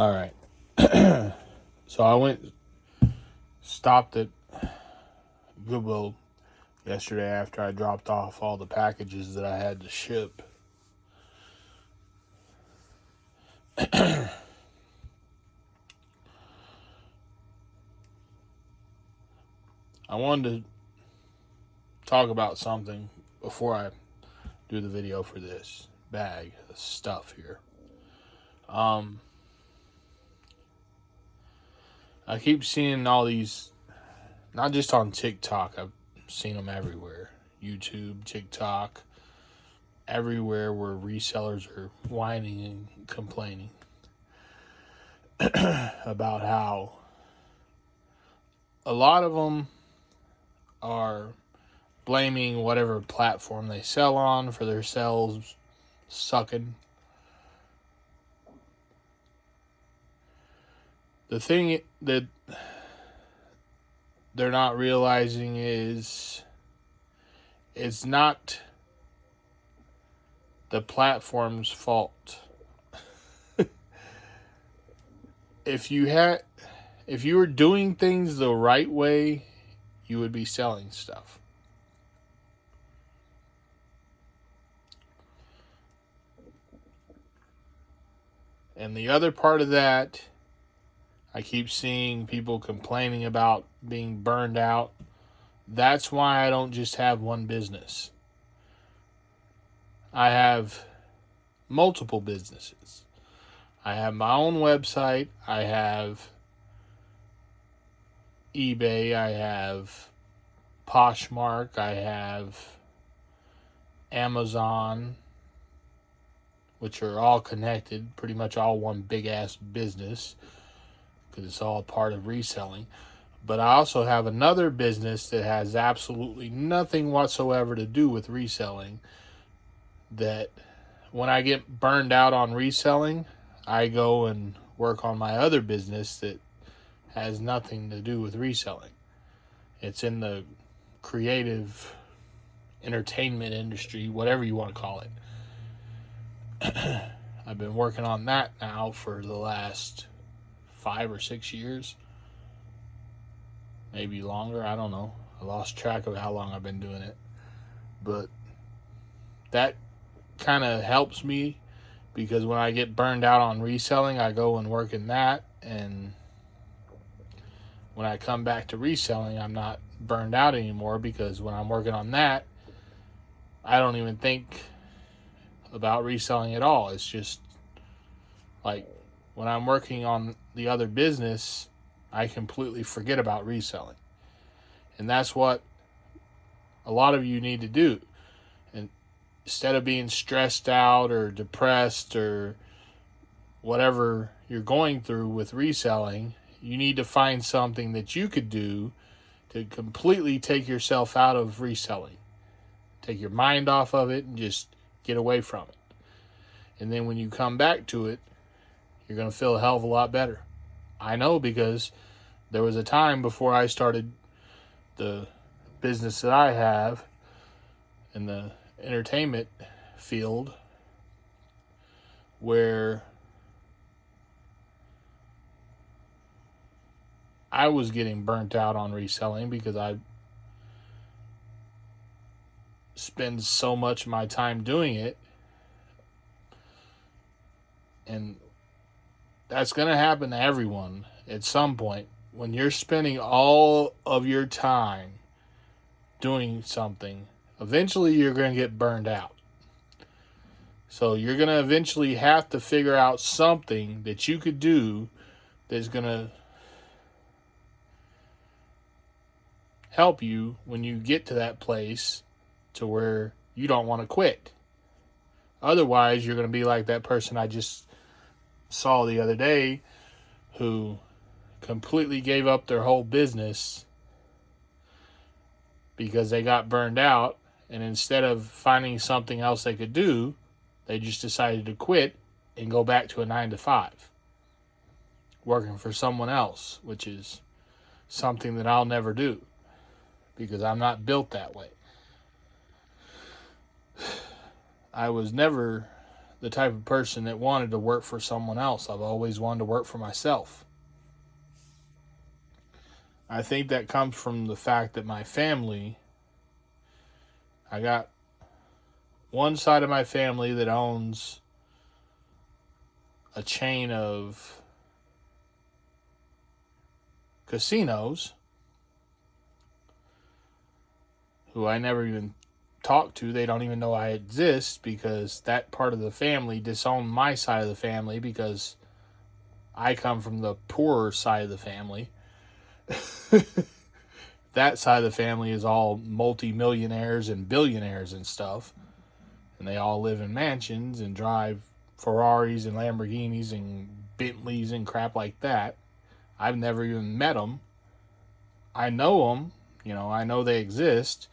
All right. So I stopped at Goodwill yesterday after I dropped off all the packages that I had to ship. I wanted to talk about something before I do the video for this bag of stuff here. I keep seeing all these, not just on TikTok, I've seen them everywhere. YouTube, TikTok, everywhere where resellers are whining and complaining about how a lot of them are blaming whatever platform they sell on for their sales sucking. The thing that they're not realizing is it's not the platform's fault. If you were doing things the right way, you would be selling stuff. And the other part of that, I keep seeing people complaining about being burned out. That's why I don't just have one business. I have multiple businesses. I have my own website. I have eBay. I have Poshmark. I have Amazon, which are all connected, pretty much all one big ass business, because it's all part of reselling. But I also have another business that has absolutely nothing whatsoever to do with reselling, that when I get burned out on reselling, I go and work on my other business that has nothing to do with reselling. It's in the creative entertainment industry, whatever you want to call it. I've been working on that now for the last 5 or 6 years. Maybe longer, I don't know. I lost track of how long I've been doing it. But that kind of helps me, because when I get burned out on reselling, I go and work in that. And when I come back to reselling, I'm not burned out anymore, because when I'm working on that, I don't even think about reselling at all. It's just like when I'm working on the other business, I completely forget about reselling. And that's what a lot of you need to do. And instead of being stressed out or depressed or whatever you're going through with reselling, you need to find something that you could do to completely take yourself out of reselling. Take your mind off of it and just get away from it. And then when you come back to it, you're going to feel a hell of a lot better. I know, because there was a time before I started the business that I have in the entertainment field where I was getting burnt out on reselling, because I spend so much of my time doing it. And that's going to happen to everyone at some point. When you're spending all of your time doing something, eventually you're going to get burned out. So you're going to eventually have to figure out something that you could do that's going to help you when you get to that place to where you don't want to quit. Otherwise, you're going to be like that person I just saw the other day who completely gave up their whole business because they got burned out, and instead of finding something else they could do, they just decided to quit and go back to a 9-to-5, working for someone else, which is something that I'll never do, because I'm not built that way. I was never the type of person that wanted to work for someone else. I've always wanted to work for myself. I think that comes from the fact that my family, I got one side of my family that owns a chain of casinos who I never even talk to. They don't even know I exist because that part of the family disowned my side of the family because I come from the poorer side of the family. That side of the family is all multi-millionaires and billionaires and stuff. And they all live in mansions and drive Ferraris and Lamborghinis and Bentleys and crap like that. I've never even met them. I know them. I know they exist.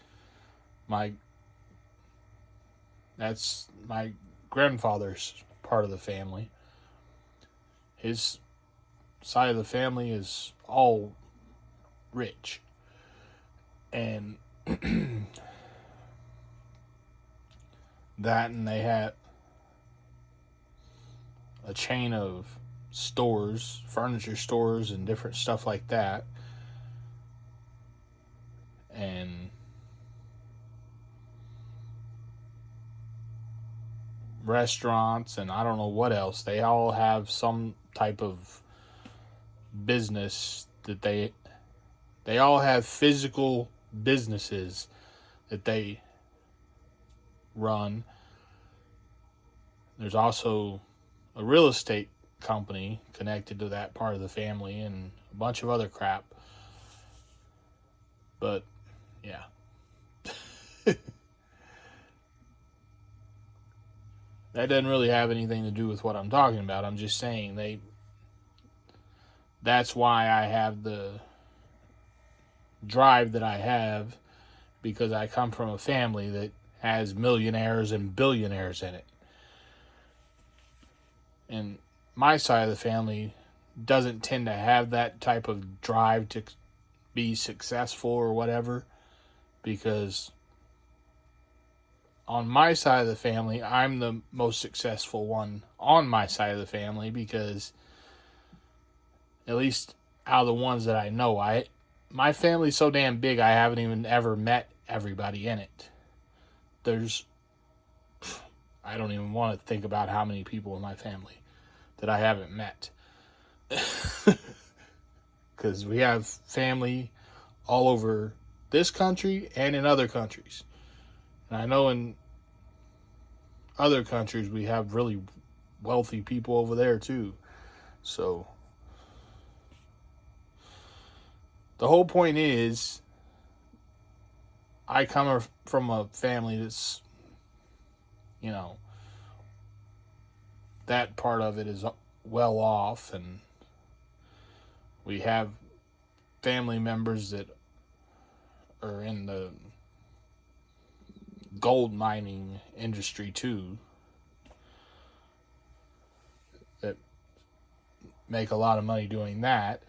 That's my grandfather's part of the family. His side of the family is all rich. And that, and they had a chain of stores, furniture stores, and different stuff like that. And restaurants, and I don't know what else. They all have some type of business that they all have physical businesses that they run. There's also a real estate company connected to that part of the family and a bunch of other crap. But yeah. That doesn't really have anything to do with what I'm talking about. I'm just saying that's why I have the drive that I have, because I come from a family that has millionaires and billionaires in it. And my side of the family doesn't tend to have that type of drive to be successful or whatever, because on my side of the family, I'm the most successful one on my side of the family, because at least out of the ones that I know, my family's so damn big I haven't even ever met everybody in it. I don't even want to think about how many people in my family that I haven't met. Because we have family all over this country and in other countries. And I know in other countries we have really wealthy people over there too. So the whole point is, I come from a family that's, that part of it is well off, and we have family members that are in the gold mining industry too, that make a lot of money doing that,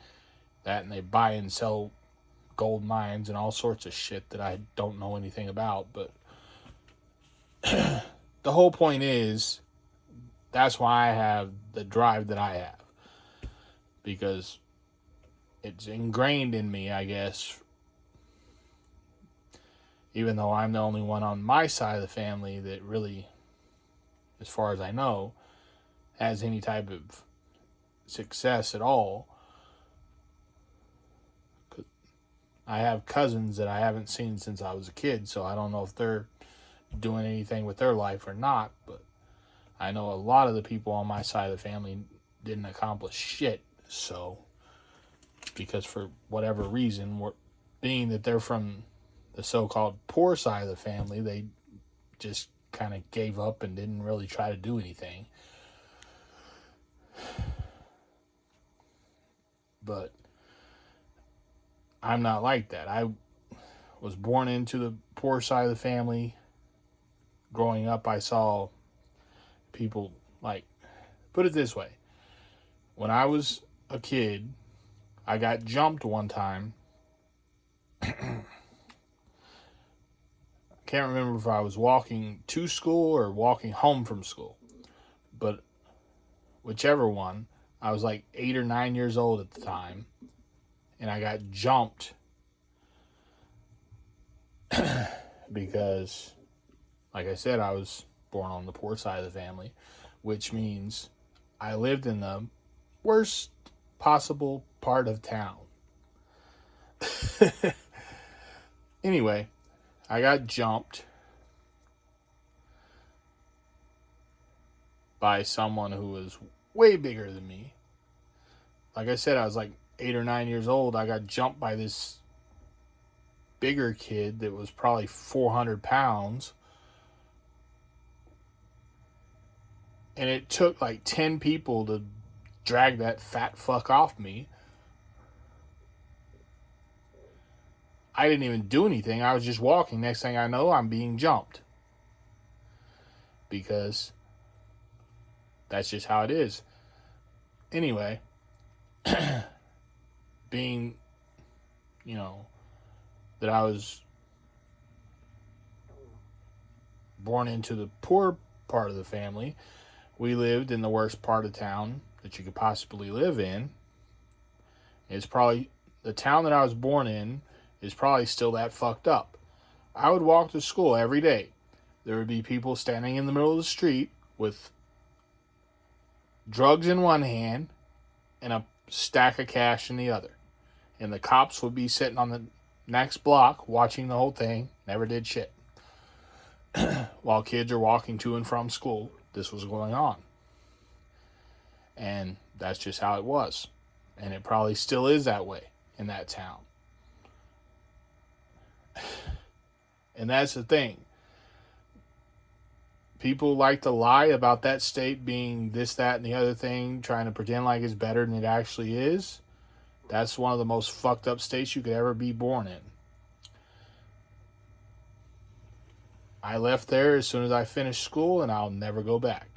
and they buy and sell gold mines and all sorts of shit that I don't know anything about. But the whole point is, that's why I have the drive that I have, because it's ingrained in me, I guess, even though I'm the only one on my side of the family that really, as far as I know, has any type of success at all. I have cousins that I haven't seen since I was a kid, so I don't know if they're doing anything with their life or not, but I know a lot of the people on my side of the family didn't accomplish shit. So, because for whatever reason, being that they're from the so-called poor side of the family, they just kind of gave up and didn't really try to do anything. But I'm not like that. I was born into the poor side of the family. Growing up, I saw people, put it this way. When I was a kid, I got jumped one time. Can't remember if I was walking to school or walking home from school. but whichever one, I was like 8 or 9 years old at the time, and I got jumped because, like I said, I was born on the poor side of the family, which means I lived in the worst possible part of town. Anyway, I got jumped by someone who was way bigger than me. Like I said, I was like 8 or 9 years old. I got jumped by this bigger kid that was probably 400 pounds. And it took like 10 people to drag that fat fuck off me. I didn't even do anything. I was just walking. Next thing I know, I'm being jumped. Because that's just how it is. Anyway, being, that I was born into the poor part of the family, we lived in the worst part of town that you could possibly live in. It's probably, the town that I was born in is probably still that fucked up. I would walk to school every day. There would be people standing in the middle of the street with drugs in one hand and a stack of cash in the other. And the cops would be sitting on the next block watching the whole thing, never did shit. While kids are walking to and from school, this was going on. And that's just how it was. And it probably still is that way in that town. And that's the thing. People like to lie about that state being this, that, and the other thing, trying to pretend like it's better than it actually is. That's one of the most fucked up states you could ever be born in. I left there as soon as I finished school, and I'll never go back.